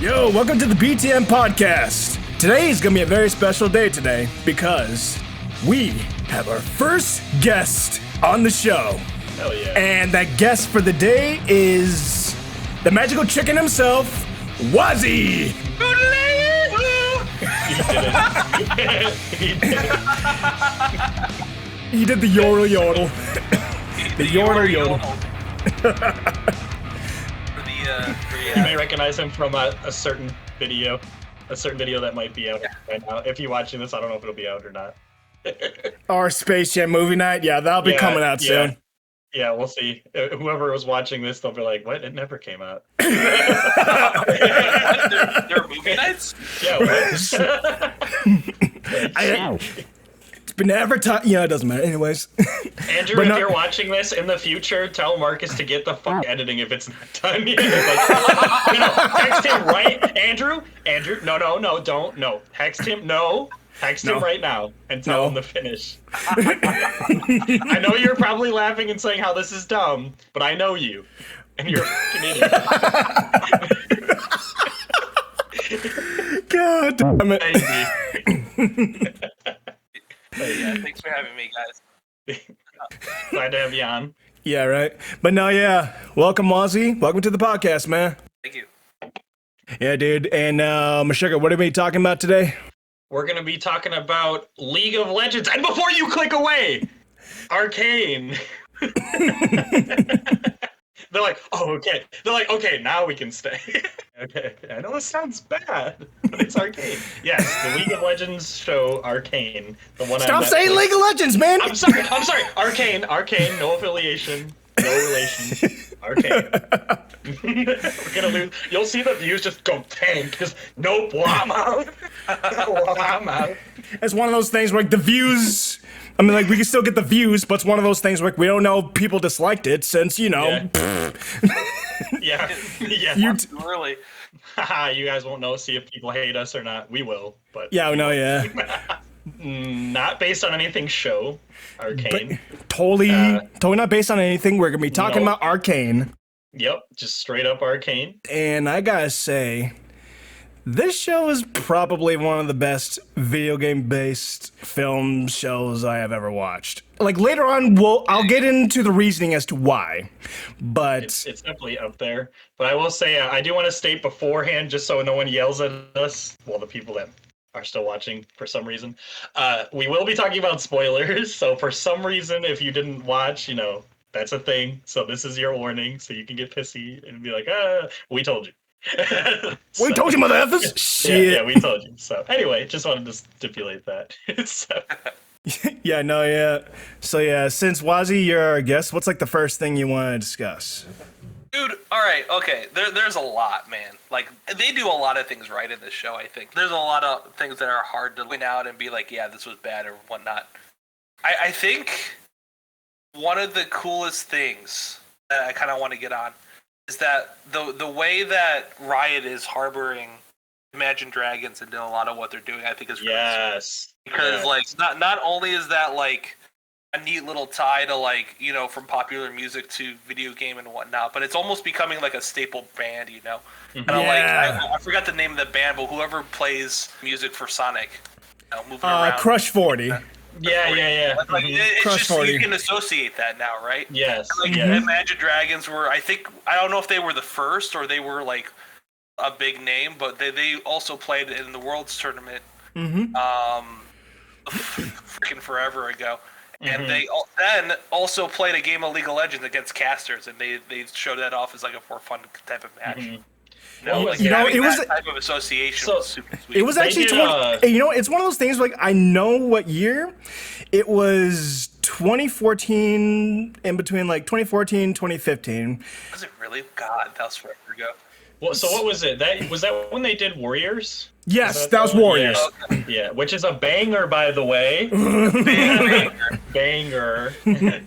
Yo, welcome to the BTM podcast. Today is gonna be a very special day today because we have our first guest on the show. Hell yeah. And that guest for the day is the magical chicken himself, Wazzy. He did the yodel yodel. The yodel yodel. You may recognize him from a certain video that might be out right now. If you're watching this, I don't know if it'll be out or not. Our Space Jam movie night, yeah, that'll be coming out soon. Yeah, we'll see. Whoever was watching this, they'll be like, "What? It never came out." There are movie nights? Yeah. It's been advertised. Yeah, it doesn't matter. Anyways. Andrew, if you're watching this in the future, tell Marcus to get the fuck editing if it's not done yet. Text him right, Andrew. No, don't. No, text him. No. Text him right now and tell him to finish. I know you're probably laughing and saying how this is dumb, but I know you, and you're a fucking idiot. God damn it. Yeah, thanks for having me, guys. Glad to have you on. Yeah, right. But no, yeah. Welcome, Wazzy. Welcome to the podcast, man. Thank you. Yeah, dude. And Mashika, what are we talking about today? We're going to be talking about League of Legends. And before you click away, Arcane. They're like, oh, okay. They're like, okay, now we can stay. Okay, I know this sounds bad, but it's Arcane. Yes, the League of Legends show Arcane. The one. Stop saying League of Legends, man! I'm sorry. Arcane, no affiliation, no relation. Arcane. We're gonna lose. You'll see the views just go tank. Just nope, I'm out. I'm out. It's one of those things where like, the views. I mean, like, we can still get the views, but it's one of those things where like, we don't know if people disliked it since, you know. Yeah. Really? You guys won't know, see if people hate us or not. We will, but. Yeah, no, yeah. Not based on anything show, Arcane. But totally not based on anything. We're going to be talking about Arcane. Yep, just straight up Arcane. And I gotta say, this show is probably one of the best video game-based film shows I have ever watched. Like, later on, I'll get into the reasoning as to why, but... It's definitely up there. But I will say, I do want to state beforehand, just so no one yells at us, well, the people that are still watching for some reason, we will be talking about spoilers, so for some reason, if you didn't watch, you know, that's a thing. So this is your warning, so you can get pissy and be like, we told you. We told you, mother effers. Shit. Yeah, we told you. So anyway, just wanted to stipulate that. So. Yeah, no, yeah. So yeah, since Wazzy, you're our guest, what's like the first thing you want to discuss? Dude, alright, okay. There's a lot, man. Like, they do a lot of things right in this show, I think. There's a lot of things that are hard to point out and be like, yeah, this was bad or whatnot. I think one of the coolest things that I kind of want to get on is that the way that Riot is harboring Imagine Dragons into a lot of what they're doing, I think is really sweet. Because like not only is that like a neat little tie to like, you know, from popular music to video game and whatnot, but it's almost becoming like a staple band, you know. And I forgot the name of the band, but whoever plays music for Sonic, you know, moving around. Crush 40. Yeah. Like, it's just 40. You can associate that now, right? Yes. Like Imagine Dragons were, I don't know if they were the first or they were like a big name, but they also played in the World's Tournament freaking forever ago. And they then also played a game of League of Legends against casters, and they showed that off as like a more fun type of match. It was that type of association. Was super sweet. It was actually, it's one of those things. Like, I know what year it was. 2014, in between like 2014, 2015. Was it really? God, that was forever ago. Well, so what was it? Was that when they did Warriors? Yes, that was Warriors. Yeah, which is a banger, by the way. Banger.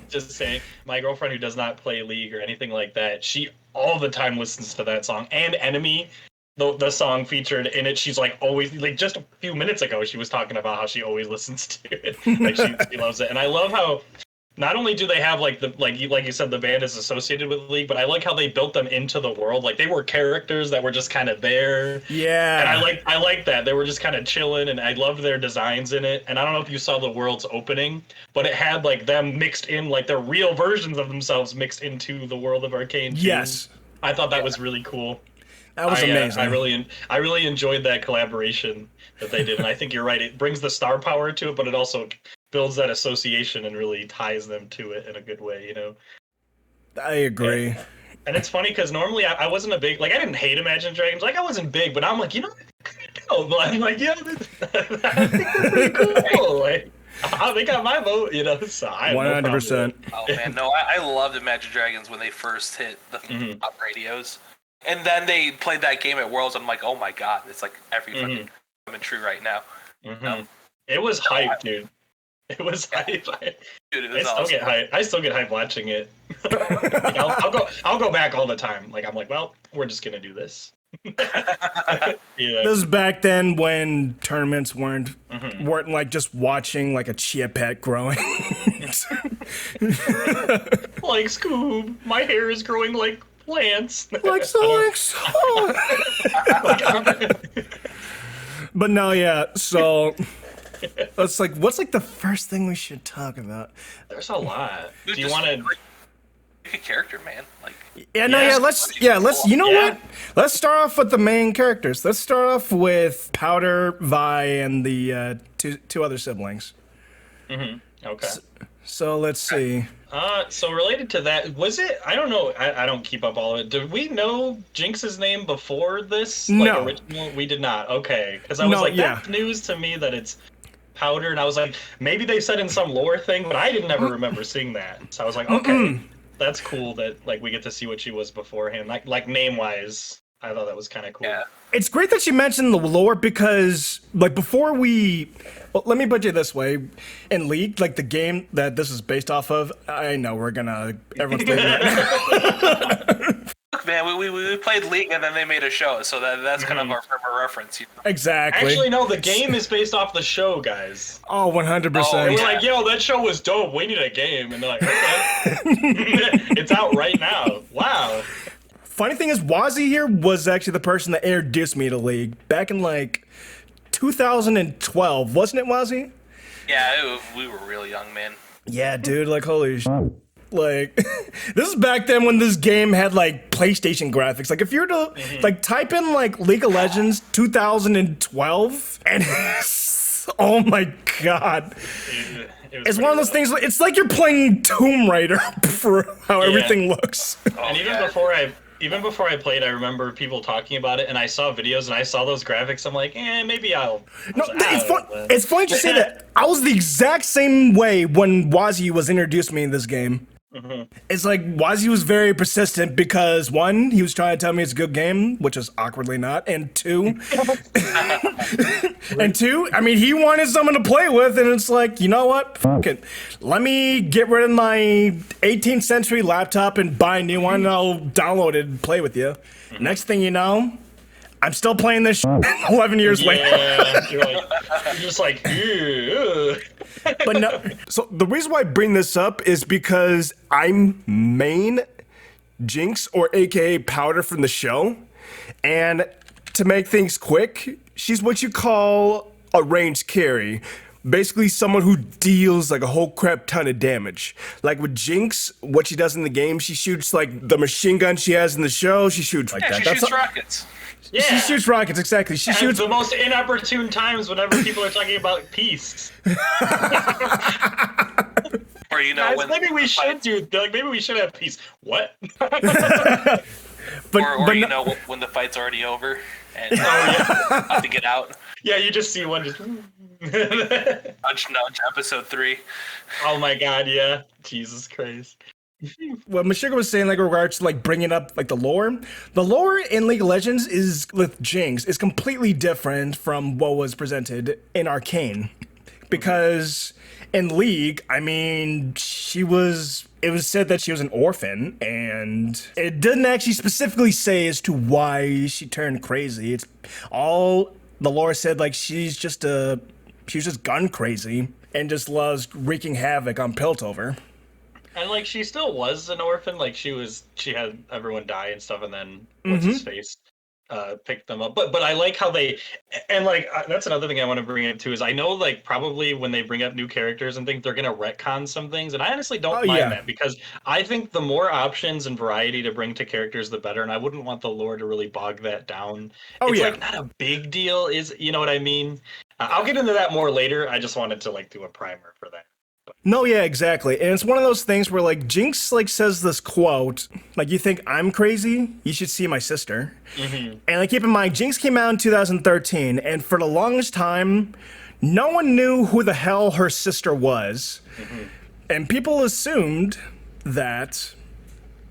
Just saying. My girlfriend, who does not play League or anything like that, she all the time listens to that song. And Enemy, the song featured in it, she's like always, like just a few minutes ago, she was talking about how she always listens to it. Like she loves it. And I love how not only do they have like you said, the band is associated with the League, but I like how they built them into the world. Like they were characters that were just kind of there. Yeah. And I like that. They were just kind of chilling, and I loved their designs in it. And I don't know if you saw the world's opening, but it had like them mixed in, like their real versions of themselves mixed into the world of Arcane too. Yes. I thought that was really cool. That was amazing. I really enjoyed that collaboration that they did, and I think you're right. It brings the star power to it, but it also builds that association and really ties them to it in a good way, you know? I agree. And it's funny because normally I wasn't a big, like, I didn't hate Imagine Dragons. Like, I wasn't big, but I'm like, you know, but I'm like, yeah, I think they're pretty cool. Like, they got my vote, you know, so I have 100%. Oh, man, no, I loved Imagine Dragons when they first hit the top radios. And then they played that game at Worlds, and I'm like, oh my god, it's like every fucking coming true right now. It was hype, dude. It was hype. Dude, it was awesome. I still get hype watching it. Like, I'll go back all the time. Like I'm like, well, we're just gonna do this. Yeah. This is back then when tournaments weren't like just watching like a chia pet growing. Like Scoob, my hair is growing like plants. Like so. But no, yeah. So it's like, what's like the first thing we should talk about? There's a lot. Dude, Do you want to? Pick a character, man. Like. Let's. You know what? Let's start off with the main characters. Let's start off with Powder, Vi, and the two other siblings. Okay. So let's see. So related to that, was it? I don't know. I don't keep up all of it. Did we know Jinx's name before this? Like, no. Original? We did not. Okay. Because I was that's news to me that it's Powder, and I was like, maybe they said in some lore thing, but I didn't ever remember seeing that. So I was like, okay, that's cool that like we get to see what she was beforehand. Like name wise, I thought that was kind of cool. Yeah. It's great that you mentioned the lore because, like, before let me put it this way. In League, like, the game that this is based off of, I know everyone's thinking that. Look, man, we played League and then they made a show, so that's kind of our frame of reference. You know? Exactly. Actually, no, the game is based off the show, guys. Oh, 100%. We're like, yo, that show was dope. We need a game. And they're like, okay. It's out right now. Wow. Funny thing is, Wazzy here was actually the person that introduced me to League back in like 2012, wasn't it, Wazzy? Yeah, we were real young, man. Yeah, dude, like holy shit. Like, this is back then when this game had like PlayStation graphics. Like, if you were to like type in like League of Legends 2012, and oh my god. It's one of those things. It's like you're playing Tomb Raider for how everything looks. And even before I played, I remember people talking about it, and I saw videos, and I saw those graphics. I'm like, maybe I'll. It's funny to say that. I was the exact same way when Wazzy was introduced to me in this game. It's like Wazzy was very persistent because one, he was trying to tell me it's a good game, which is awkwardly not, and two, I mean, he wanted someone to play with, and it's like, you know what? Fuck it. Let me get rid of my 18th century laptop and buy a new one, and I'll download it and play with you. Next thing you know, I'm still playing this 11 years later. Yeah, you're just like, ugh. But no, so the reason why I bring this up is because I'm main Jinx, or AKA Powder, from the show. And to make things quick, she's what you call a ranged carry. Basically someone who deals like a whole crap ton of damage. Like with Jinx, what she does in the game, she shoots like the machine gun she has in the show, she shoots like that. She shoots rockets. Yeah. She shoots rockets, exactly. She shoots the most inopportune times whenever people are talking about peace. Or Guys, maybe we should maybe we should have peace. What? When the fight's already over and have to get out. Yeah, you just see one just nudge, episode 3. Oh my god, yeah. Jesus Christ. What Meshuggah was saying, like, in regards to like bringing up like the lore in League of Legends is with Jinx is completely different from what was presented in Arcane, because in League, I mean, it was said that she was an orphan, and it didn't actually specifically say as to why she turned crazy. It's all the lore said, like, she's just gun crazy and just loves wreaking havoc on Piltover. And like she still was an orphan, like she had everyone die and stuff, and then what's his face picked them up. But I like how they and like that's another thing I want to bring up too is I know like probably when they bring up new characters and things they're gonna retcon some things, and I honestly don't mind that because I think the more options and variety to bring to characters the better, and I wouldn't want the lore to really bog that down. It's like not a big deal, is you know what I mean? I'll get into that more later. I just wanted to like do a primer for that. No, yeah, exactly. And it's one of those things where like Jinx like says this quote, like you think I'm crazy? You should see my sister. And like keep in mind, Jinx came out in 2013, and for the longest time, no one knew who the hell her sister was. And people assumed that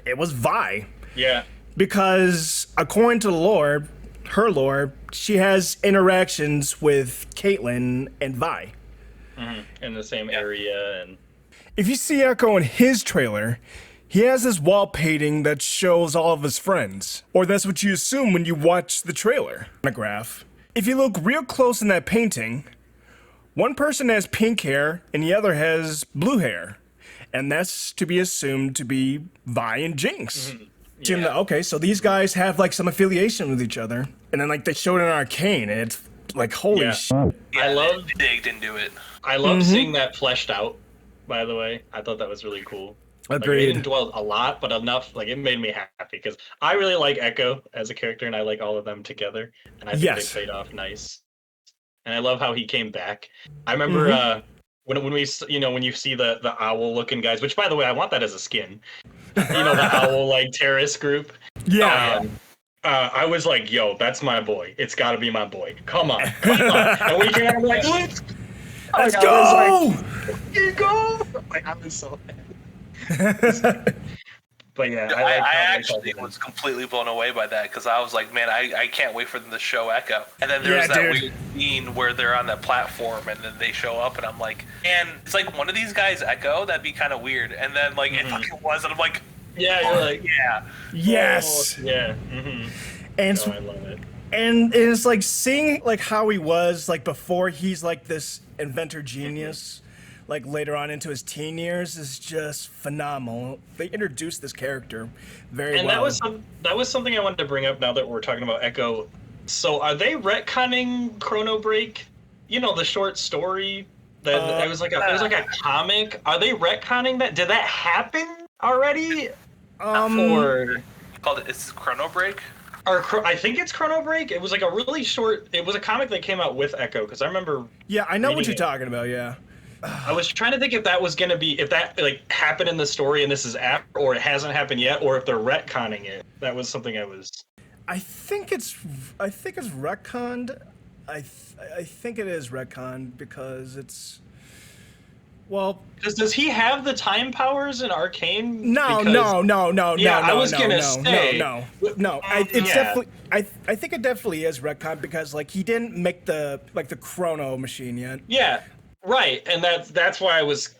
it was Vi. Yeah. Because according to the lore, her lore, she has interactions with Caitlyn and Vi. In the same area. And if you see Echo in his trailer, he has this wall painting that shows all of his friends. Or that's what you assume when you watch the trailer. Graph. If you look real close in that painting, one person has pink hair and the other has blue hair. And that's to be assumed to be Vi and Jinx. Okay, so these guys have like some affiliation with each other. And then like they showed it in Arcane, and it's like holy shit. I love digged into it. I love seeing that fleshed out, by the way. I thought that was really cool. Agreed. Like, they didn't dwell a lot, but enough. Like, it made me happy because I really like Echo as a character, and I like all of them together. And I think they played off nice. And I love how he came back. I remember when we, you know, when you see the owl-looking guys, which, by the way, I want that as a skin. You know, the owl, like, terrorist group. Yeah. I was like, yo, that's my boy. It's got to be my boy. Come on. And we came out, I'm like, let's go! You go! Like, I was so mad. But yeah, I actually was completely blown away by that because I was like, man, I can't wait for them to show Echo. And then there's that weird scene where they're on that platform and then they show up and I'm like, man, it's like one of these guys Echo, that'd be kind of weird. And then like it fucking was, and I'm like, yeah, you're like, yeah, yes, yeah, and I love it. And it's like seeing like how he was like before he's like this inventor genius, like later on into his teen years is just phenomenal. They introduced this character very well. And that was something I wanted to bring up now that we're talking about Echo. So are they retconning Chrono Break? You know, the short story that it was like a comic. Are they retconning that? Did that happen already? Or called it's Chrono Break. Or I think it's Chrono Break. It was like a really short. It was a comic that came out with Echo because I remember. Yeah, I know what you're talking about. Yeah. I was trying to think if that was gonna be if that like happened in the story and this is after, or it hasn't happened yet, or if they're retconning it. That was something I was. I think it's retconned. I think it is retconned because it's. Well, does he have the time powers in Arcane? No. I was gonna say no. It's definitely. I think it definitely is retcon because like he didn't make the Chrono machine yet. Yeah, right, and that's why I was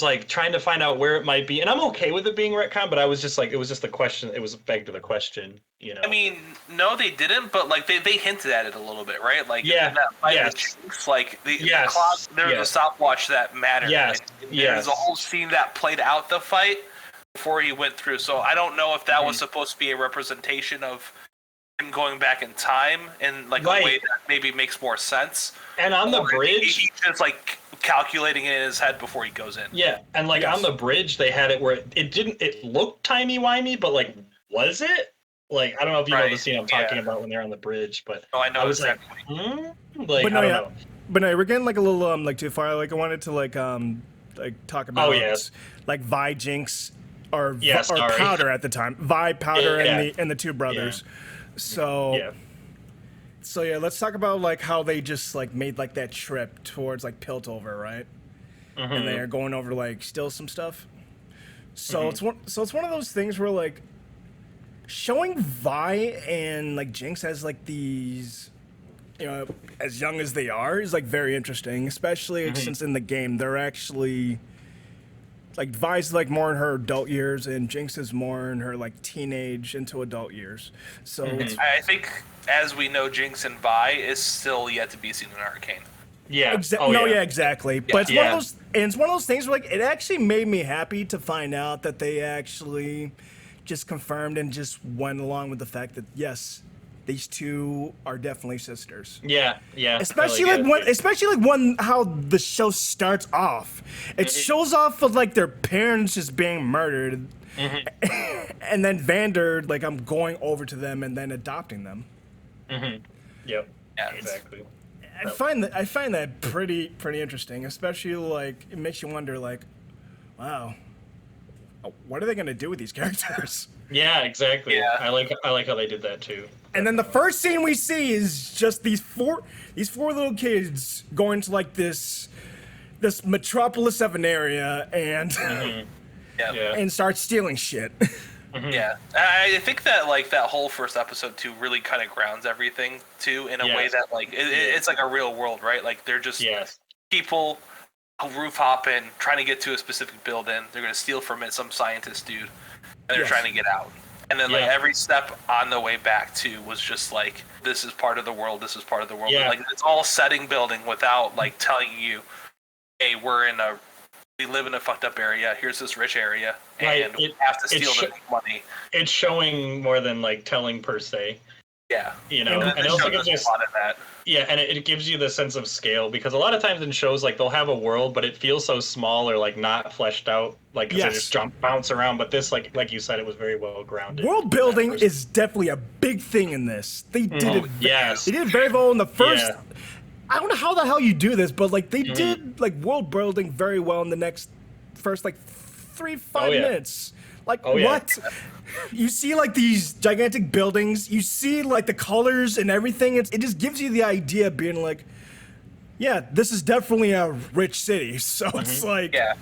like trying to find out where it might be, and I'm okay with it being retcon, but I was just like it was just the question. It was begged to the question, you know. I mean, no, they didn't, but like they hinted at it a little bit, right? Like like there's a stopwatch that mattered. There's a whole scene that played out the fight before he went through. So I don't know if that was supposed to be a representation of him going back in time in like a way that maybe makes more sense. And on the bridge, he's just like calculating it in his head before he goes in. Yeah, and like on the bridge, they had it where it looked timey-wimey, but like, was it? Like, I don't know if you know the scene I'm talking about when they're on the bridge, but I was like, I don't know. But no, we're getting like a little like too far. Like I wanted to like talk about like Vi, Jinx, or Powder at the time. Vi, Powder, and the two brothers. So let's talk about like how they just like made like that trip towards like Piltover, right? And they are going over to like steal some stuff. So it's one of those things where like showing Vi and like Jinx as like these, you know, as young as they are is like very interesting, especially since in the game they're actually like Vi's like more in her adult years and Jinx is more in her like teenage into adult years. So I think as we know, Jinx and Vi is still yet to be seen in Arcane. Yeah. No, yeah, exactly. But Yeah. it's one of those things where, like, it actually made me happy to find out that they actually just confirmed and just went along with the fact that yes, these two are definitely sisters. Yeah. Yeah. Especially Really like good. when how the show starts off. It shows off with like their parents just being murdered, and then Vander like I'm going over to them and then adopting them. Yep. Yeah, Exactly. I find that pretty interesting, especially like it makes you wonder like, wow, what are they gonna do with these characters? Yeah. Exactly. Yeah. I like how they did that too. And then the first scene we see is just these four little kids going to like this metropolis of an area and Yeah. and start stealing shit. Yeah, I think that like that whole first episode too really kind of grounds everything too in a way Yes. that like it's like a real world, right? Like they're just Yes. people roof hopping, trying to get to a specific building. They're gonna steal from it, some scientist dude, and they're Yes. trying to get out. And then like Yeah. every step on the way back too was just like this is part of the world. This is part of the world. Yeah. Like it's all setting building without like telling you, hey, we live in a fucked up area. Here's this rich area, Right, and we have to steal to make money. It's showing more than like telling per se. Yeah, You know, and and the it also show gives does you a lot of that. yeah, and it gives you the sense of scale because a lot of times in shows like they'll have a world, but it feels so small or like not fleshed out, like 'cause they Yes. just bounce around. But this, like you said, it was very well grounded. World building is definitely a big thing in this. They did it. yes. They did it very well in the first. Yeah. I don't know how the hell you do this, but like they did like world building very well in the first like 3-5 yeah. minutes. Like yeah. what? You see like these gigantic buildings. You see like the colors and everything. It just gives you the idea of being like, yeah, this is definitely a rich city. So it's like, Yeah,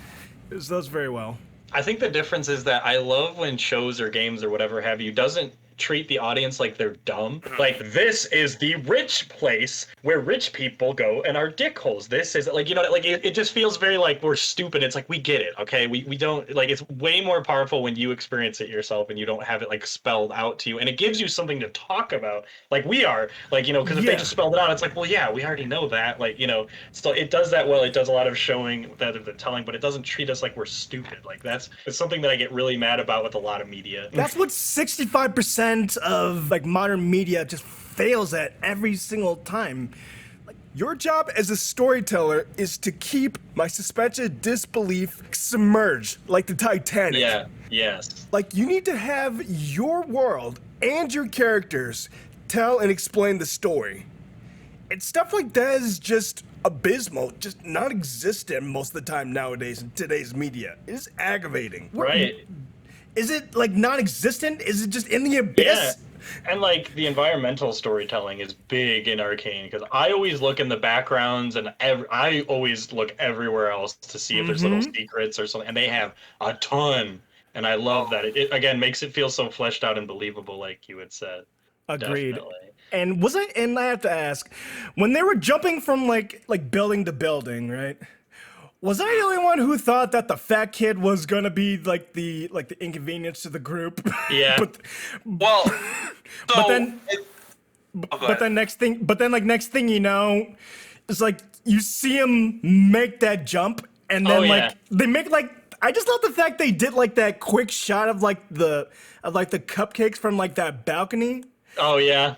it does very well. I think the difference is that I love when shows or games or whatever have you doesn't treat the audience like they're dumb. Like, this is the rich place where rich people go and are dickholes. This is like, you know, like it just feels very like we're stupid. It's like, we get it. Okay. We don't like, it's way more powerful when you experience it yourself and you don't have it like spelled out to you. And it gives you something to talk about. Like we are like, you know, cause if they just spelled it out, it's like, well, yeah, we already know that. Like, you know, so it does that well. It does a lot of showing rather than telling, but it doesn't treat us like we're stupid. Like it's something that I get really mad about with a lot of media. That's what 65% of like modern media just fails at every single time. Like your job as a storyteller is to keep my suspended disbelief submerged like the Titanic. Yeah. Yes. Like you need to have your world and your characters tell and explain the story. And stuff like that is just abysmal, just non-existent most of the time nowadays in today's media. It is aggravating. Right. Is it like non-existent? Is it just in the abyss? Yeah. And like the environmental storytelling is big in Arcane because I always look in the backgrounds and I always look everywhere else to see if there's little secrets or something. And they have a ton. And I love that. It again makes it feel so fleshed out and believable, like you had said. Agreed. Definitely. And I have to ask, when they were jumping from like building to building, right? Was I the only one who thought that the fat kid was gonna be like the inconvenience to the group? Yeah. well, so but then go but ahead. then next thing you know, it's like you see him make that jump and then yeah. they make like I just love the fact they did like that quick shot of like the cupcakes from like that balcony. Oh yeah.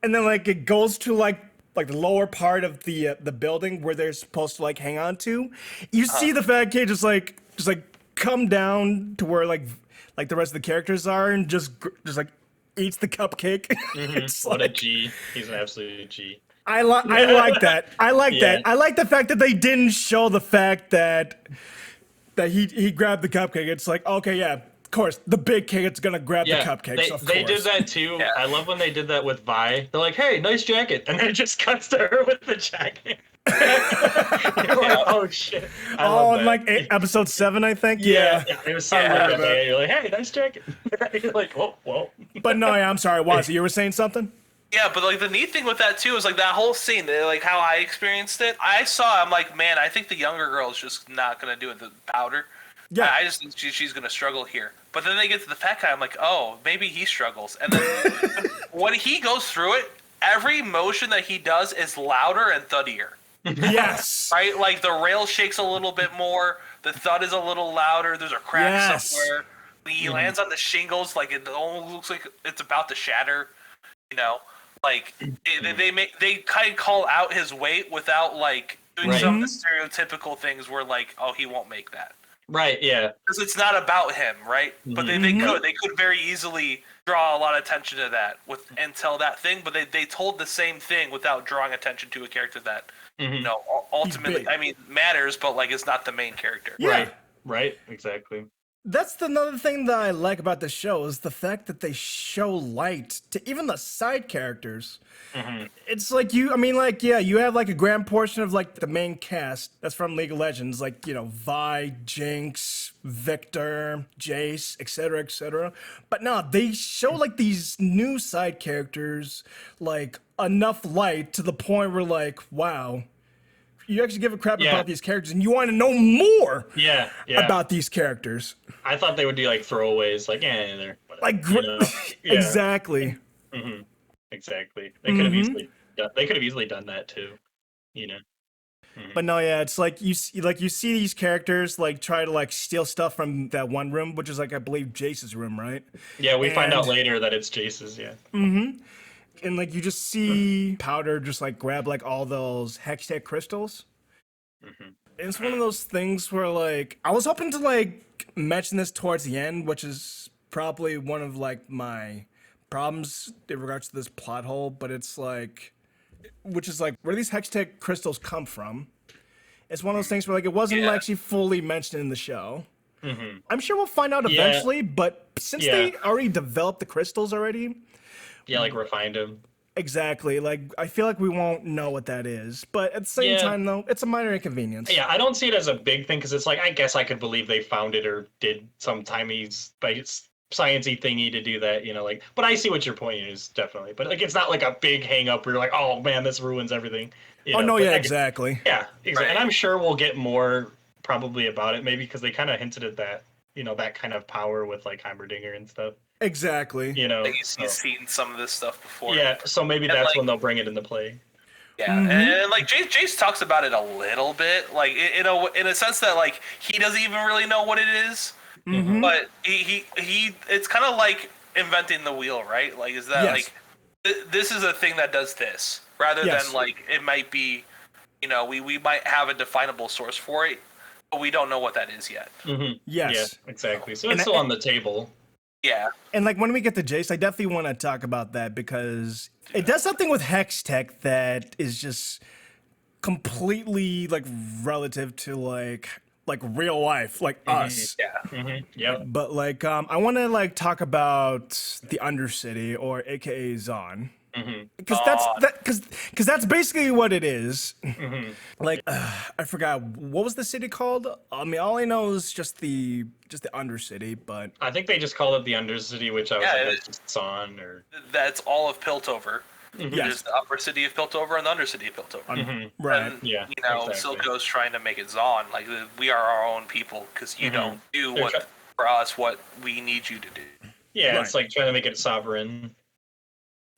And then like it goes to like the lower part of the building where they're supposed to like hang on to. You see the fat kid just like come down to where like the rest of the characters are and just like eats the cupcake. It's What a like, G. He's an absolute G. I like that. I like Yeah. that. I like the fact that they didn't show the fact that he grabbed the cupcake. It's like, okay, yeah, of course, the big kid's gonna grab the cupcakes. Of they did course. that too. Yeah. I love when they did that with Vi. They're like, "Hey, nice jacket," and then it just cuts to her with the jacket. You're like, oh shit! I Oh, love in that. like episode 7, I think. Yeah, it was so Yeah. good. You're like, "Hey, nice jacket." You're like, "Whoa." But no, yeah, I'm sorry, Wazzy, you were saying something? Yeah, but like the neat thing with that too is like that whole scene, like how I experienced it. I'm like, man, I think the younger girl is just not gonna do it. The powder. Yeah. I just think she's gonna struggle here. But then they get to the fat guy. I'm like, oh, maybe he struggles. And then when he goes through it, every motion that he does is louder and thuddier. Yes. Right? Like the rail shakes a little bit more, the thud is a little louder, there's a crack somewhere. When he lands on the shingles, like it almost looks like it's about to shatter. You know? Like they kind of call out his weight without like doing some of the stereotypical things where like, oh, he won't make that. Right, yeah. Because it's not about him, right? But they could very easily draw a lot of attention to that and tell that thing, but they told the same thing without drawing attention to a character that you know ultimately matters, but like it's not the main character. Yeah. Right, exactly. That's another thing that I like about the show is the fact that they show light to even the side characters. It's like you have like a grand portion of like the main cast that's from League of Legends, like, you know, Vi, Jinx, Victor, Jace, etc., etc. But no, they show like these new side characters like enough light to the point where like, wow, you actually give a crap about these characters and you want to know more about these characters. I thought they would do like throwaways, like they're like exactly. Exactly. They could have easily done that too, you know. But no, yeah, it's like you see these characters like try to like steal stuff from that one room, which is like I believe Jace's room, right? Yeah, we find out later that it's Jace's. Yeah. And like you just see Powder just like grab like all those Hextech crystals. And it's one of those things where like I was hoping to like mention this towards the end, which is probably one of like my problems in regards to this plot hole, but it's like, which is like where these Hextech crystals come from. It's one of those things where like it wasn't actually fully mentioned in the show. I'm sure we'll find out eventually, but since they already developed the crystals already, like refined them. Exactly. Like I feel like we won't know what that is, but at the same time though, it's a minor inconvenience. Yeah, I don't see it as a big thing because it's like I guess I could believe they found it or did some timey sciencey thingy to do that, you know, like. But I see what your point is definitely. But like, it's not like a big hang up where you're like, oh man, this ruins everything. You know? Exactly. Yeah, exactly. And I'm sure we'll get more probably about it, maybe because they kind of hinted at that, you know, that kind of power with like Heimerdinger and stuff. Exactly. You know, you've seen some of this stuff before. Yeah, so maybe that's like, when they'll bring it into play. Yeah, and like Jace talks about it a little bit, like in a sense that like he doesn't even really know what it is, but he it's kind of like inventing the wheel, right? Like is that like this is a thing that does this rather than like it might be, you know, we might have a definable source for it, but we don't know what that is yet. Yeah, exactly. So it's still on the table. Yeah. And like when we get to Jace, I definitely want to talk about that because it does something with Hextech that is just completely like relative to like real life, like us. Yeah. But like I want to like talk about the Undercity, or AKA Zon. Because that's basically what it is. Like I forgot what was the city called. I mean, all I know is just the Undercity, but I think they just called it the Undercity, which I was like, that's just Zon or that's all of Piltover. There's the upper city of Piltover and the Undercity of Piltover. Right. And, you know, Silco's trying to make it Zon. Like we are our own people because you don't do for us what we need you to do. Yeah, it's like trying to make it sovereign.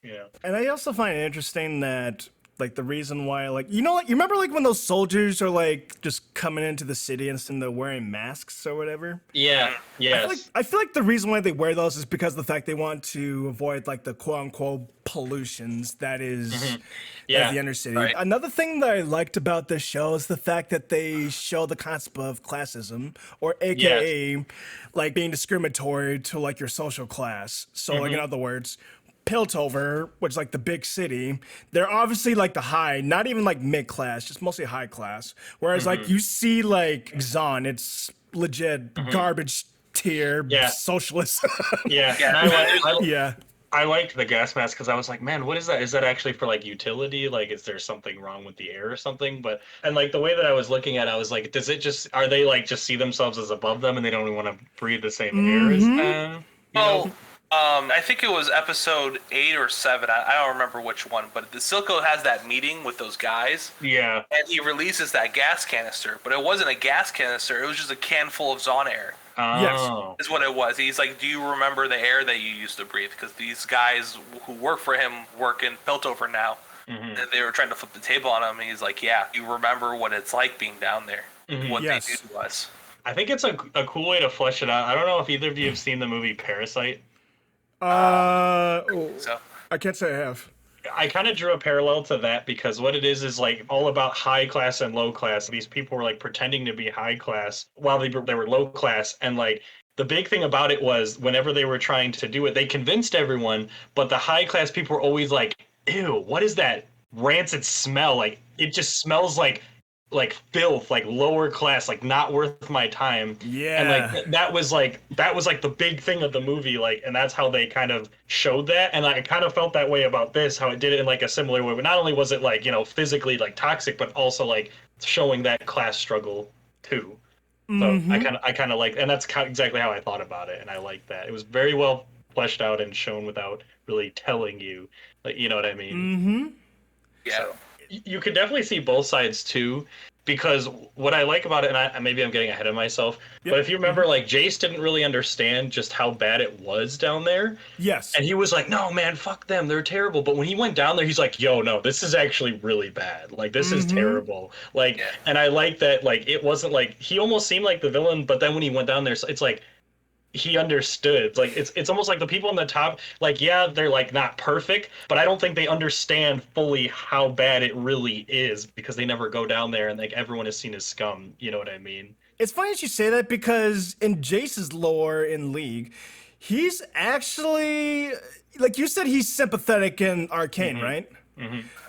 Yeah. And I also find it interesting that like the reason why, like, you know, like you remember like when those soldiers are like just coming into the city and they're wearing masks or whatever? Yeah. Yes. I feel like the reason why they wear those is because of the fact they want to avoid like the quote unquote pollutions that is the Undercity. Right. Another thing that I liked about this show is the fact that they show the concept of classism, or AKA like being discriminatory to like your social class. So like in other words, Piltover, which is like the big city, they're obviously like the high, not even like mid-class, just mostly high class. Whereas like you see like Zon, it's legit garbage tier socialist. I liked the gas mask because I was like, man, what is that? Is that actually for like utility? Like, is there something wrong with the air or something? But and like the way that I was looking at it, I was like, are they like just see themselves as above them and they don't even want to breathe the same air as them? I think it was episode 8 or 7. I don't remember which one, but the Silco has that meeting with those guys. Yeah. And he releases that gas canister, but it wasn't a gas canister. It was just a can full of Zon air. Oh. is what it was. He's like, do you remember the air that you used to breathe? Because these guys who work for him work in Piltover now. And they were trying to flip the table on him. And he's like, yeah, you remember what it's like being down there. What they did to us. I think it's a cool way to flesh it out. I don't know if either of you have seen the movie Parasite. So I can't say I have. I kind of drew a parallel to that because what it is like all about high class and low class. These people were like pretending to be high class while they were low class. And like the big thing about it was whenever they were trying to do it, they convinced everyone, but the high class people were always like, ew, what is that rancid smell? Like it just smells like filth, like lower class, like not worth my time. Yeah. And like that was like the big thing of the movie, like, and that's how they kind of showed that. And I kind of felt that way about this, how it did it in like a similar way. But not only was it like, you know, physically like toxic, but also like showing that class struggle too. So I kind of like, and that's exactly how I thought about it, and I like that. It was very well fleshed out and shown without really telling you, like, you know what I mean? Yeah. So, you could definitely see both sides too, because what I like about it, and maybe I'm getting ahead of myself, but if you remember, like Jace didn't really understand just how bad it was down there. Yes. And he was like, no, man, fuck them. They're terrible. But when he went down there, he's like, yo, no, this is actually really bad. Like, this is terrible. Like, and I like that, like, it wasn't like, he almost seemed like the villain, but then when he went down there, it's like, he understood. Like it's almost like the people on the top, like, yeah, they're like not perfect, but I don't think they understand fully how bad it really is because they never go down there and like everyone is seen as scum. You know what I mean? It's funny that you say that because in Jace's lore in League, he's actually, like you said, he's sympathetic in Arcane, right?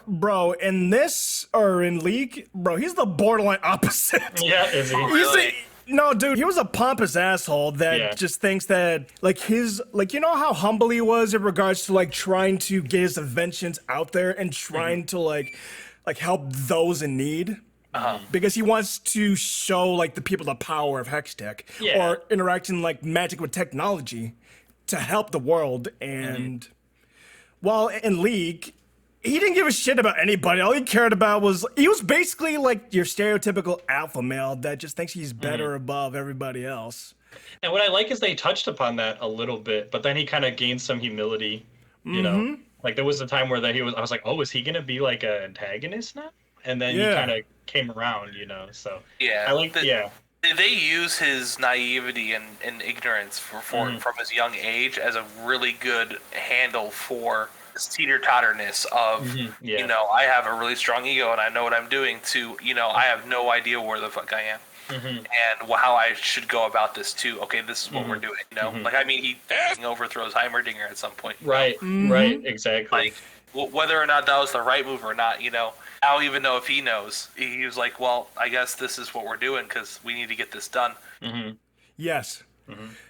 Bro, in this, or in League, bro, he's the borderline opposite. Yeah, is he? Really? No, dude, he was a pompous asshole that just thinks that, like, you know how humble he was in regards to, like, trying to get his inventions out there and trying to, like help those in need? Because he wants to show, like, the people the power of Hextech or interacting, like, magic with technology to help the world. And while in League, he didn't give a shit about anybody. All he cared about was, he was basically like your stereotypical alpha male that just thinks he's better above everybody else. And what I like is they touched upon that a little bit, but then he kind of gained some humility, you know? Like there was a time where I was like, oh, is he going to be like an antagonist now? And then he kind of came around, you know? So I like that. They use his naivety and ignorance from his young age as a really good handle for teeter-totterness of, you know, I have a really strong ego and I know what I'm doing, to, you know, I have no idea where the fuck I am and how I should go about this too. Okay, this is what we're doing, you know? Like, I mean, he overthrows Heimerdinger at some point. Right, right, exactly. Like, whether or not that was the right move or not, you know, I don't even know if he knows. He was like, well, I guess this is what we're doing because we need to get this done. Yes.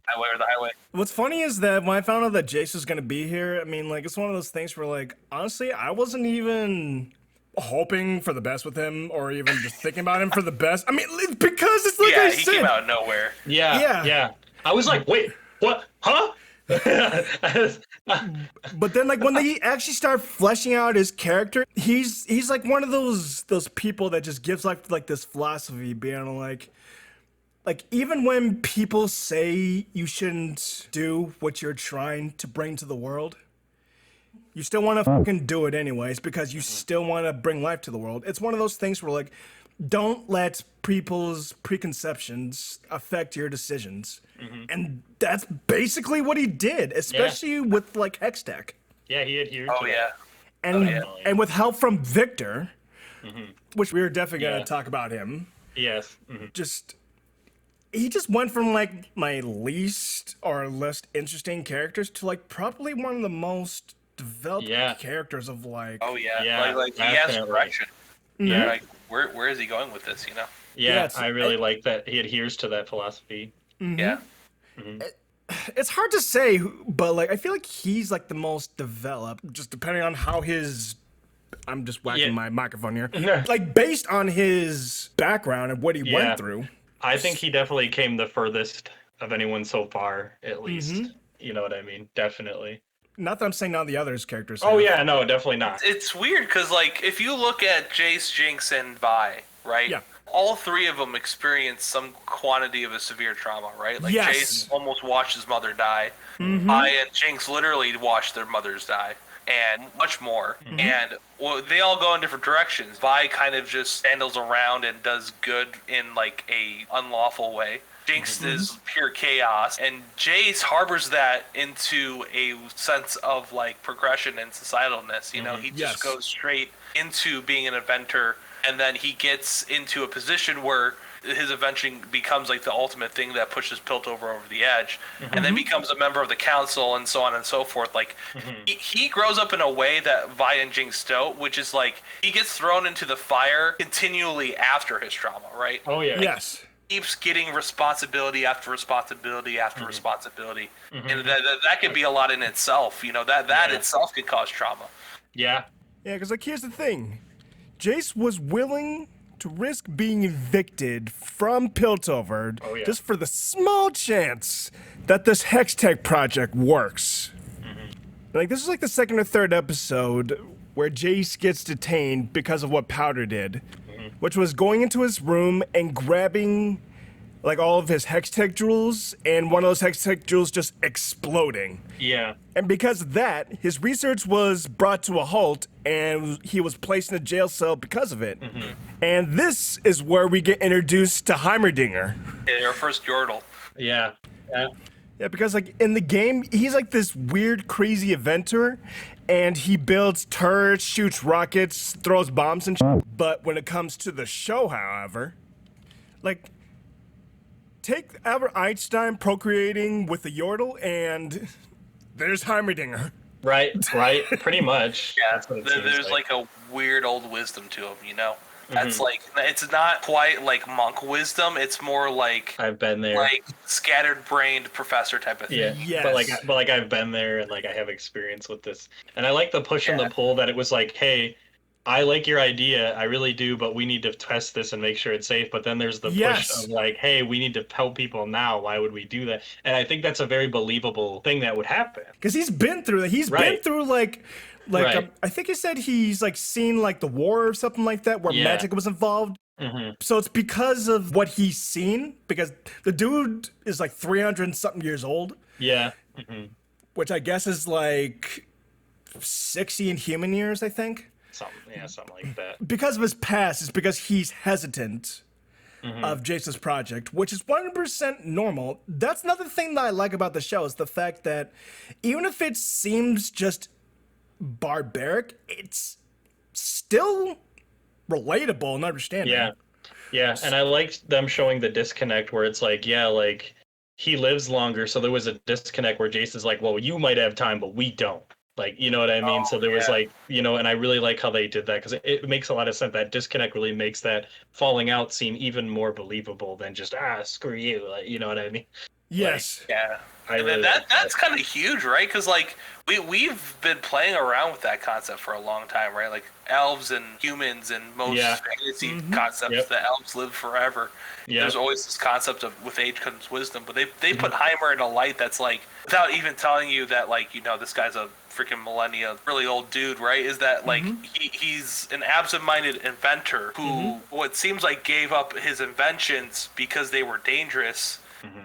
Highway or the highway. What's funny is that when I found out that Jace was gonna be here, I mean, like, it's one of those things where, like, honestly, I wasn't even hoping for the best with him or even just thinking about him for the best. I mean, because it's like I he said. came out of nowhere. Yeah. I was like, wait, what? Huh? But then, like, when they actually start fleshing out his character, he's like one of those people that just gives like this philosophy, being like even when people say you shouldn't do what you're trying to bring to the world, you still want to fucking do it anyways because you still want to bring life to the world. It's one of those things where, like, don't let people's preconceptions affect your decisions. And that's basically what he did, especially with, like, Hextech. Yeah, he adhered to yeah. And with help from Victor, which we're definitely going to talk about him. Yes. He just went from, like, my least or least interesting characters to, like, probably one of the most developed characters of, like... like he has direction. Yeah. Like, where is he going with this, you know? Yeah, I really like that he adheres to that philosophy. Yeah. It's hard to say, but, like, I feel like he's, like, the most developed, just depending on how his... I'm just whacking my microphone here. Like, based on his background and what he went through. I think he definitely came the furthest of anyone so far, at least. You know what I mean? Definitely. Not that I'm saying none of the others characters. Oh, yeah, no, definitely not. It's weird, because, like, if you look at Jace, Jinx, and Vi, right? Yeah. all three of them experience some quantity of a severe trauma, right? Like Yes. Jace almost watched his mother die. Vi and Jinx literally watched their mothers die, and much more. And well, they all go in different directions. Vi kind of just stands around and does good in like a unlawful way. Jinx is pure chaos, and Jace harbors that into a sense of like progression and societalness. You know, he just goes straight into being an inventor, and then he gets into a position where his invention becomes like the ultimate thing that pushes Piltover over the edge, and then becomes a member of the council and so on and so forth. Like he grows up in a way that Vi and Jinx don't, which is like he gets thrown into the fire continually after his trauma, right? Oh yeah. Yes. Keeps getting responsibility after responsibility after responsibility, and that could be a lot in itself. You know, that itself could cause trauma. Yeah. Yeah, because like here's the thing, Jace was willing to risk being evicted from Piltover just for the small chance that this Hex Tech project works. Like this is like the second or third episode where Jace gets detained because of what Powder did, which was going into his room and grabbing like all of his Hex Tech jewels, and one of those Hex Tech jewels just exploding. Yeah. And because of that, his research was brought to a halt, and he was placed in a jail cell because of it. And this is where we get introduced to Heimerdinger. Yeah, our first Yordle. Yeah. Yeah. Yeah, because like in the game, he's like this weird, crazy inventor, and he builds turrets, shoots rockets, throws bombs and shit. But when it comes to the show, however, like take Albert Einstein procreating with a Yordle, and there's Heimerdinger. Right. Pretty much. Yeah, That's what it seems there's like a weird old wisdom to him, you know? That's like, it's not quite like monk wisdom, it's more like I've been there. like scattered brained professor type of thing. Yeah. Yes. But like I've been there, and like I have experience with this. And I like the push and the pull that it was like, hey, I like your idea, I really do, but we need to test this and make sure it's safe. But then there's the push of like, hey, we need to help people now. Why would we do that? And I think that's a very believable thing that would happen. Because he's been through that. He's been through like I think he said he's like seen like the war or something like that where magic was involved. So it's because of what he's seen, because the dude is like 300 and something years old. Yeah. Which I guess is like 60 in human years, I think. Something like that. Because of his past, it's because he's hesitant of Jason's project, which is 100% normal. That's another thing that I like about the show, is the fact that even if it seems just barbaric, it's still relatable and understandable. Yeah, and I liked them showing the disconnect where it's like, like he lives longer, so there was a disconnect where Jason's like, well, you might have time, but we don't. Like, you know what I mean? So there was like, you know, and I really like how they did that, because it makes a lot of sense. That disconnect really makes that falling out seem even more believable than just, screw you. Like, you know what I mean? Yes. Like, yeah. And that's kind of huge, right? Because like we've been playing around with that concept for a long time, right? Like elves and humans and most fantasy concepts, the elves live forever. There's always this concept of with age comes wisdom, but they put Heimer in a light that's like, without even telling you that, like, you know, this guy's a freaking millennia, really old dude, right? Is that like he's an absent-minded inventor who what seems like gave up his inventions because they were dangerous.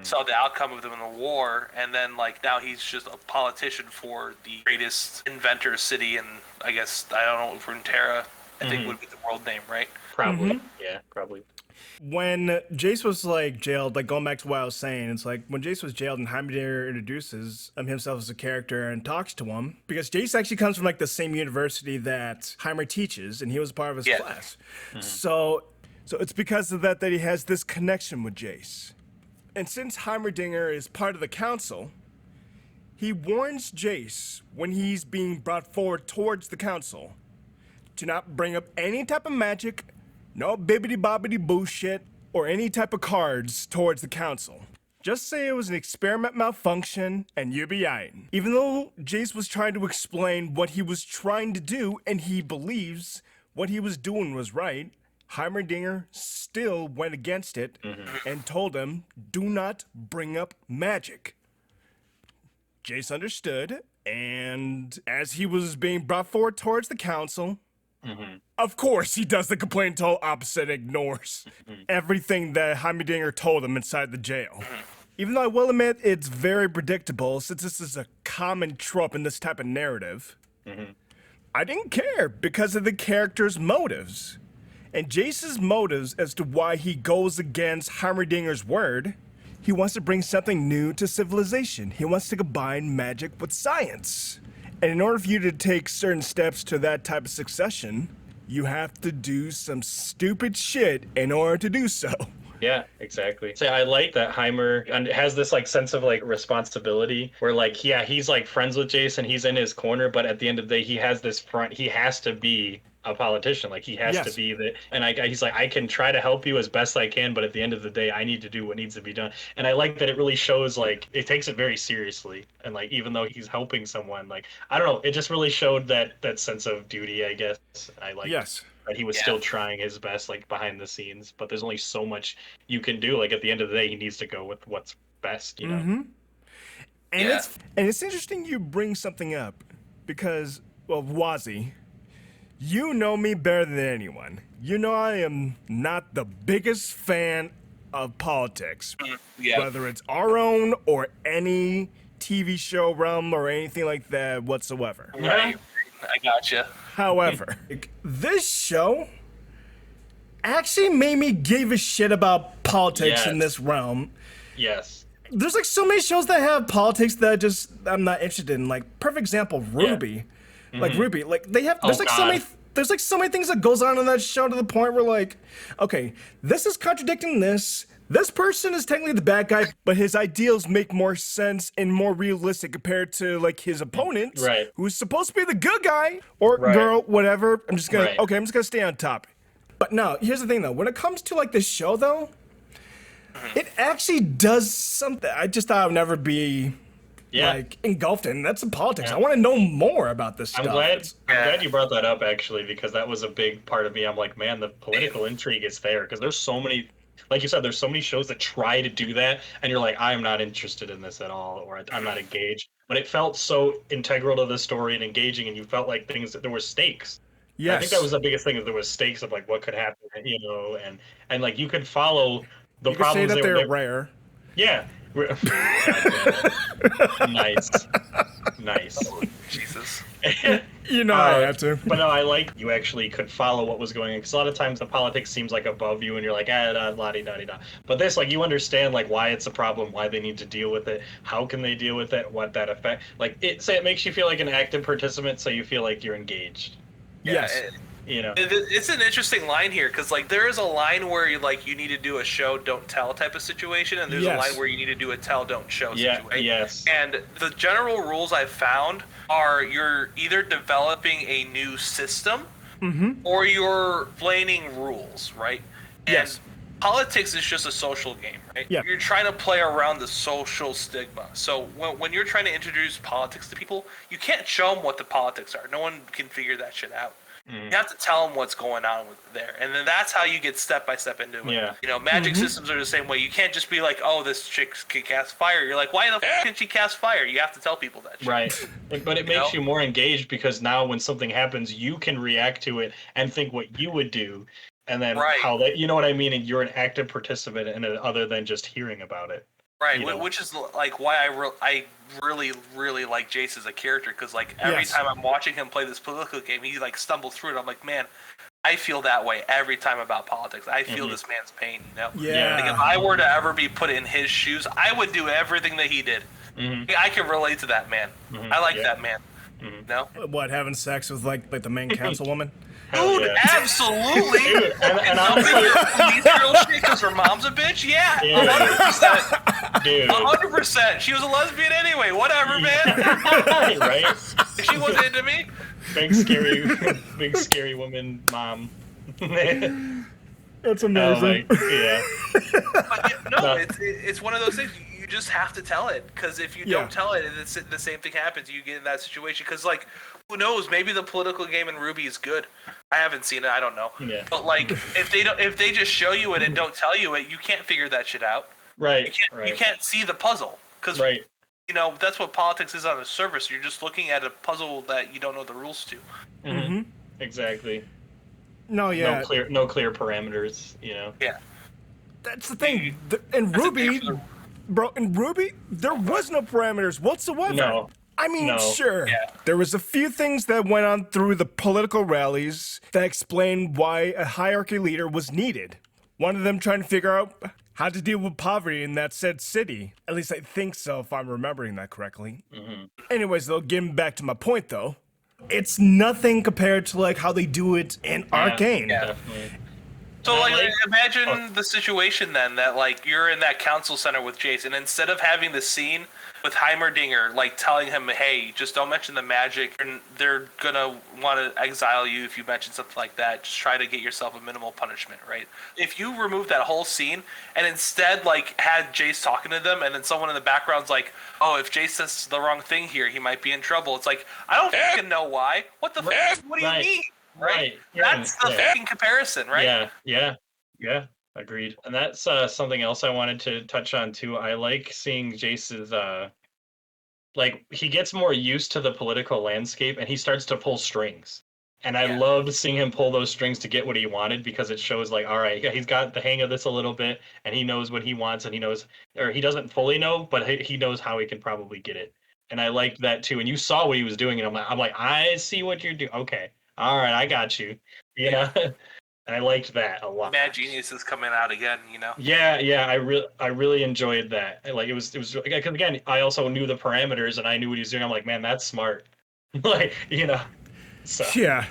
Saw the outcome of them in the war, and then like now he's just a politician for the greatest inventor city, and I guess, I don't know, Runeterra, I think would be the world name, right? Probably. Yeah, probably. When Jace was like jailed, like going back to what I was saying, it's like when Jace was jailed and Heimerdinger introduces himself as a character and talks to him, because Jace actually comes from like the same university that Heimer teaches, and he was part of his class. So it's because of that he has this connection with Jace. And since Heimerdinger is part of the council, he warns Jace when he's being brought forward towards the council to not bring up any type of magic, no bibbidi-bobbidi bullshit, or any type of cards towards the council. Just say it was an experiment malfunction and you'll be aight. Even though Jace was trying to explain what he was trying to do and he believes what he was doing was right, Heimerdinger still went against it and told him, do not bring up magic. Jace understood, and as he was being brought forward towards the council, Of course, he does the complete total opposite, ignores everything that Heimerdinger told him inside the jail. Even though I will admit it's very predictable, since this is a common trope in this type of narrative, I didn't care because of the character's motives. And Jace's motives as to why he goes against Heimerdinger's word, he wants to bring something new to civilization. He wants to combine magic with science. And in order for you to take certain steps to that type of succession, you have to do some stupid shit in order to do so. Yeah, exactly. So I like that Heimer has this like sense of like responsibility where like, yeah, he's like friends with Jason, he's in his corner, but at the end of the day, he has this front, he has to be a politician. Like he has to be the, and he's like, I can try to help you as best I can, but at the end of the day, I need to do what needs to be done. And I like that it really shows like, it takes it very seriously. And like, even though he's helping someone, like, I don't know, it just really showed that sense of duty, I guess. I like that he was still trying his best, like behind the scenes, but there's only so much you can do. Like at the end of the day, he needs to go with what's best, you know? And it's interesting you bring something up because, well, Wazzy, you know me better than anyone. You know I am not the biggest fan of politics, whether it's our own or any TV show realm or anything like that whatsoever. Right, I gotcha. However, this show actually made me give a shit about politics in this realm. Yes. There's like so many shows that have politics that I'm not interested in. Like perfect example, Ruby. Like Ruby, like they have there's so many things that goes on in that show to the point where like, okay, this is contradicting this. This person is technically the bad guy, but his ideals make more sense and more realistic compared to like his opponent, who's supposed to be the good guy or girl, whatever. I'm just gonna stay on top. But no, here's the thing though. When it comes to like this show though, it actually does something I just thought I would never be like engulfed in. That's in politics. I want to know more about this stuff. I'm glad you brought that up actually, because that was a big part of me. I'm like, man, the political intrigue is there because there's so many. Like you said, there's so many shows that try to do that, and you're like, I'm not interested in this at all, or I'm not engaged. But it felt so integral to the story and engaging, and you felt like there were stakes. Yes. I think that was the biggest thing, is there was stakes of like what could happen, you know, and like you could follow the you problems. Could say that they're rare. Yeah. Nice. Oh, Jesus. You know I have to. But no, I like you actually could follow what was going on, because a lot of times the politics seems like above you, and you're like, la-di-da-di-da. But this, like, you understand like why it's a problem, why they need to deal with it, how can they deal with it, what that affect. Like it makes you feel like an active participant, so you feel like you're engaged. Yes. You know, it's an interesting line here, because like there is a line where you need to do a show don't tell type of situation, and there's a line where you need to do a tell don't show situation. Yes. And the general rules I've found are you're either developing a new system or you're explaining rules, right? And politics is just a social game, right? Yeah. You're trying to play around the social stigma. So when you're trying to introduce politics to people, you can't show them what the politics are. No one can figure that shit out. You have to tell them what's going on there, and then that's how you get step by step into it. Yeah. You know, magic systems are the same way. You can't just be like, "Oh, this chick can cast fire." You're like, "Why the fuck can she cast fire?" You have to tell people that shit. Right. But it makes you more engaged, because now when something happens, you can react to it and think what you would do, and then how that, you know what I mean? And you're an active participant in it, other than just hearing about it. Right, which is like why I really, really like Jace as a character, because like every time I'm watching him play this political game, he like stumbles through it. I'm like, man, I feel that way every time about politics. I feel this man's pain, you know? Yeah. Like if I were to ever be put in his shoes, I would do everything that he did. I can relate to that man. I like that man. No? What, having sex with like the main councilwoman? Dude, absolutely. Dude, and honestly, because her mom's a bitch. Yeah, 100%. Dude, 100%. She was a lesbian anyway. Whatever, man. Right? If she wasn't into me. Big scary woman mom. That's amazing. But, it's one of those things. You just have to tell it, because if you don't tell it, the same thing happens. You get in that situation, because like, who knows? Maybe the political game in Ruby is good. I haven't seen it. I don't know. Yeah. But like, if they just show you it and don't tell you it, you can't figure that shit out. Right. You can't see the puzzle, because you know that's what politics is on the surface. You're just looking at a puzzle that you don't know the rules to. exactly. No, yeah. No clear parameters, Yeah. That's the thing. In Ruby, bro, in Ruby, there was no parameters whatsoever. No. I mean, No. sure. Yeah. There was a few things that went on through the political rallies that explained why a hierarchy leader was needed. One of them trying to figure out how to deal with poverty in that said city. At least I think so, if I'm remembering that correctly. Anyways, though, getting back to my point, though, it's nothing compared to like how they do it in Arcane. Yeah. Definitely. So, like, imagine the situation then that, like, you're in that council center with Jason. Instead of having the scene with Heimerdinger, like, telling him, hey, just don't mention the magic, and they're gonna want to exile you if you mention something like that. Just try to get yourself a minimal punishment, right? If you remove that whole scene and instead, like, had Jace talking to them, and then someone in the background's like, oh, if Jace says the wrong thing here, he might be in trouble. It's like, I don't fucking know why. What the fuck? What do you mean? Right? That's the fucking comparison, right? Yeah. Agreed. And that's something else I wanted to touch on too. I like seeing Jace's like he gets more used to the political landscape and he starts to pull strings. And I loved seeing him pull those strings to get what he wanted because it shows like, all right, he's got the hang of this a little bit and he knows what he wants and he knows, or he doesn't fully know, but he knows how he can probably get it. And I liked that too. And you saw what he was doing and I'm like, I see what you're doing. Okay. All right, I got you. Yeah. And I liked that a lot. Mad Genius is coming out again, Yeah, I really enjoyed that. Like it was because again, I also knew the parameters and I knew what he was doing. I'm like, man, that's smart. Like, So Yeah.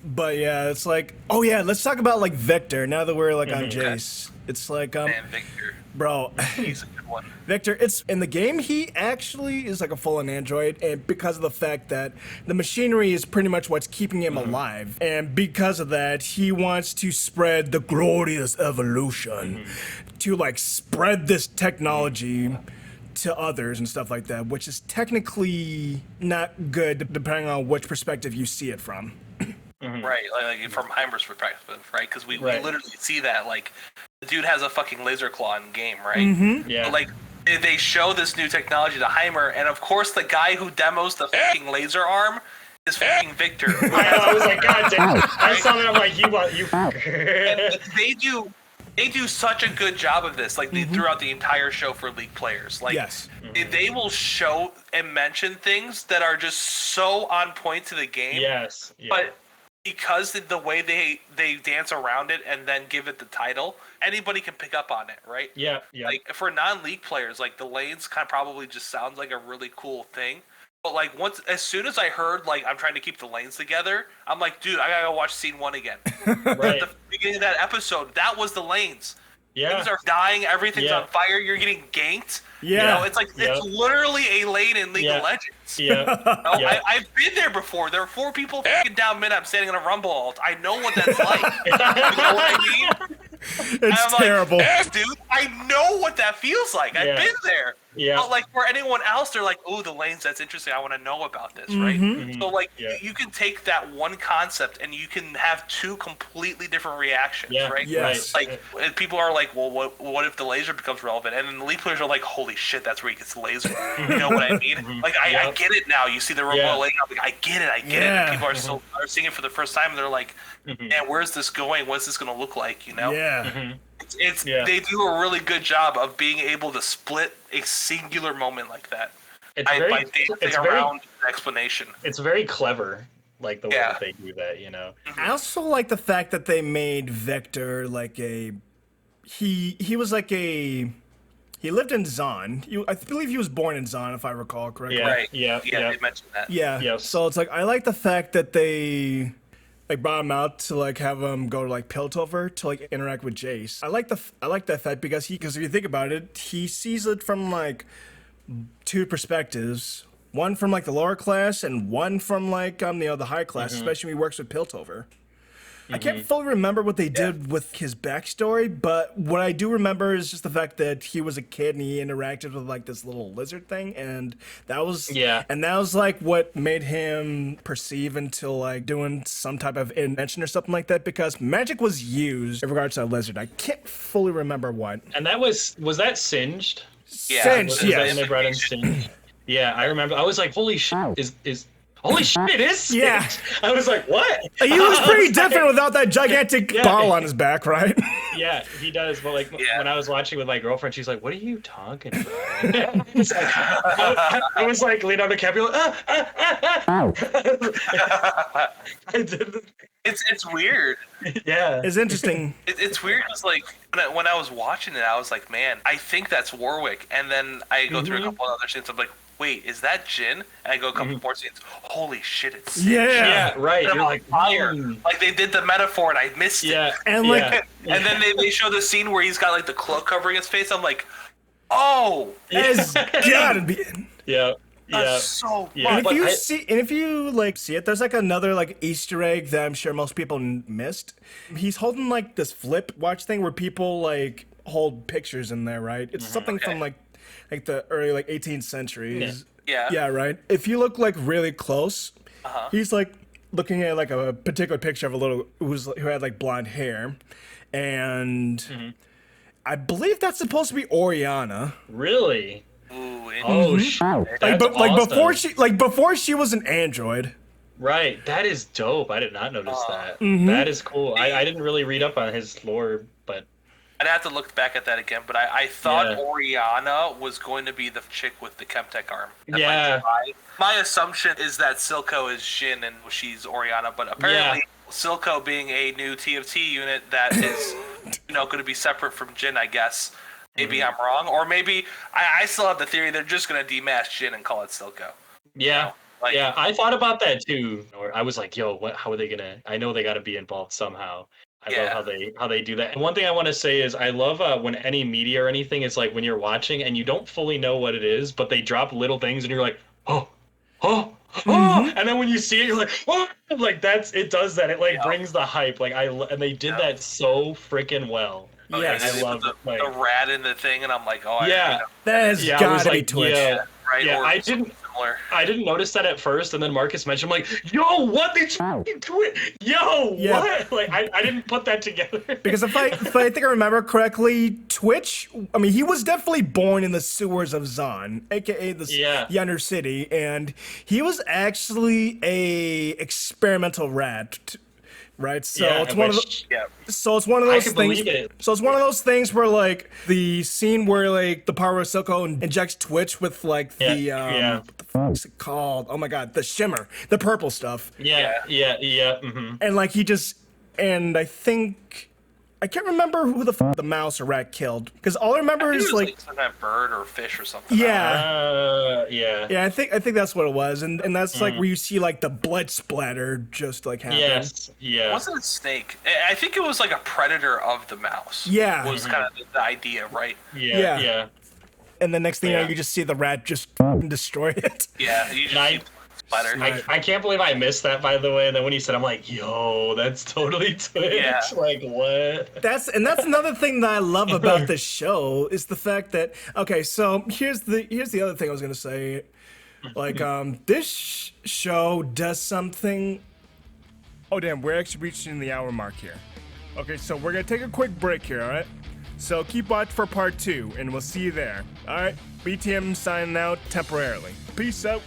But yeah, it's like, oh yeah, let's talk about like Victor. Now that we're like on Jace, it's like Man, Victor, bro, he's a good one. Victor. It's in the game. He actually is like a full-on android, and because of the fact that the machinery is pretty much what's keeping him alive, and because of that, he wants to spread the glorious evolution, to like spread this technology to others and stuff like that, which is technically not good depending on which perspective you see it from. Right, like from Heimer's perspective, right? Because we literally see that, like, the dude has a fucking laser claw in game, right? Yeah. But, like, they show this new technology to Heimer, and of course the guy who demos the fucking laser arm is fucking Victor. I was like, God damn. I saw that. I'm like, you. And they do such a good job of this, like throughout the entire show for League players. Like, they will show and mention things that are just so on point to the game. Yes. Yeah. But because the way they dance around it and then give it the title, anybody can pick up on it, right? Yeah. Like for non-league players, like the lanes kind of probably just sounds like a really cool thing. But like as soon as I heard like I'm trying to keep the lanes together, I'm like, dude, I gotta go watch scene 1 again. Right. At the beginning of that episode, that was the lanes. Yeah. Things are dying, everything's on fire, you're getting ganked. Yeah. It's like it's literally a lane in League of Legends. I've been there before. There are 4 people fucking down mid. I'm standing in a rumble alt. I know what that's like. You know what I mean? It's terrible. Like, dude, I know what that feels like. I've been there. Yeah. But like for anyone else, they're like, "Oh, the lanes. That's interesting. I want to know about this." Right. So like, you can take that one concept and you can have 2 completely different reactions. Right. Yes. Like, and people are like, "Well, what if the laser becomes relevant?" And then the league players are like, "Holy shit, that's where he gets the laser." You know what I mean? Like, I get it now. You see the remote laying out. Like, I get it. And people are seeing it for the first time. And they're like, "Man, where's this going? What's this going to look like?" You know? Yeah. They do a really good job of being able to split a singular moment like that by dancing around the explanation. It's very clever, like the way that they do that, I also like the fact that they made Victor like he was like he lived in Zon. I believe he was born in Zon, if I recall correctly. Yeah, they mentioned that. Yeah. So it's like I like the fact that they like brought him out to like have him go to like Piltover to like interact with Jace. I like that fact because if you think about it, he sees it from like 2 perspectives. One from like the lower class and one from like the high class, especially when he works with Piltover. I can't fully remember what they did with his backstory, but what I do remember is just the fact that he was a kid and he interacted with like this little lizard thing, and that was like what made him perceive into like doing some type of invention or something like that, because magic was used in regards to that lizard. I can't fully remember what. And that was that Singed? Singed, They brought in Singed. Yeah, I remember. I was like, holy shit! holy shit, it is Stitch. Yeah. I was like, what? He was pretty different without that gigantic Yeah. ball on his back, right? Yeah, he does. But like Yeah. when I was watching with my girlfriend, she's like, "What are you talking about?" It's like, I was like Leonardo DiCaprio. I didn't. It's weird. Yeah. It's interesting. It's weird because like when I was watching it, I was like, man, I think that's Warwick, and then I go through a couple of other scenes. I'm like, wait, is that Jin? And I go a couple more scenes. Holy shit, it's Stitch. Yeah. Yeah, right. And I'm You're like, fire. "Hmm." Like they did the metaphor and I missed Yeah. it. And like, Yeah. And then they show the scene where he's got like the cloak covering his face. I'm like, oh, it's gotta be. Yeah. that's Yeah. so Yeah. And if But you I- see, and if you like see it, there's like another like Easter egg that I'm sure most people missed. He's holding like this flip watch thing where people like hold pictures in there, right? It's something from like the early like 18th centuries. Yeah. Yeah, right. If you look like really close, he's like looking at like a particular picture of a little who had like blonde hair, and I believe that's supposed to be Oriana. Really? Ooh, Oh shit. Like, That's like awesome. before she was an android. Right. That is dope. I did not notice that. Mm-hmm. That is cool. I didn't really read up on his lore, but I'd have to look back at that again, but I thought Yeah. Oriana was going to be the chick with the Chemtech arm. That Yeah. might be my assumption is that Silco is Jin and she's Oriana, but apparently Silco being a new TFT unit that is, going to be separate from Jin, I guess. Maybe I'm wrong, or maybe I still have the theory they're just going to demask Jin and call it Silco. yeah. Like, Yeah, I thought about that too. Or I was like, "Yo, how are they gonna?" I know they got to be involved somehow. I love how they do that. And one thing I want to say is I love when any media or anything is like when you're watching and you don't fully know what it is, but they drop little things and you're like, oh, and then when you see it, you're like, oh, like it does that. It like brings the hype. Like and they did that so freaking well. Yes. I love the, like, the rat in the thing, and I'm like, oh, Yeah. That has I was gotta be like, Twitch. yeah. right? Yeah, or I something didn't- similar. I didn't notice that at first, and then Marcus mentioned, I'm like, yo, what? They fucking twit. Yo, Yeah. what? Like, I didn't put that together. Because if I think I remember correctly, Twitch, I mean, he was definitely born in the sewers of Zon, aka the Under City, and he was actually a experimental rat, right? So it's one of the, Yeah. so it's one of those can things. believe it. So it's one of those things where like the scene where like the power of Silco injects Twitch with like the what the fuck's it called? Oh my god, the shimmer, the purple stuff. Yeah. Mm-hmm. And like and I think I can't remember who the mouse or rat killed because all I remember It is was like some kind of bird or fish or something. yeah. Yeah. I think that's what it was, and that's like where you see like the blood splatter just like happen. Yes. Yeah. It wasn't a snake. I think it was like a predator of the mouse. Yeah. Was kind of the idea, right? Yeah. Yeah. And the next thing you know, Yeah. you just see the rat just destroy it. Yeah. You just And see splatter. I can't believe I missed that, by the way. And then when you said, I'm like, yo, that's totally Twitch. Yeah. Like, what? That's another thing that I love about this show is the fact that so here's the other thing I was gonna say, like this show does something. Oh damn, we're actually reaching the hour mark here. Okay, so we're gonna take a quick break here, all right? So keep watch for part 2, and we'll see you there. All right, BTM signing out temporarily. Peace out.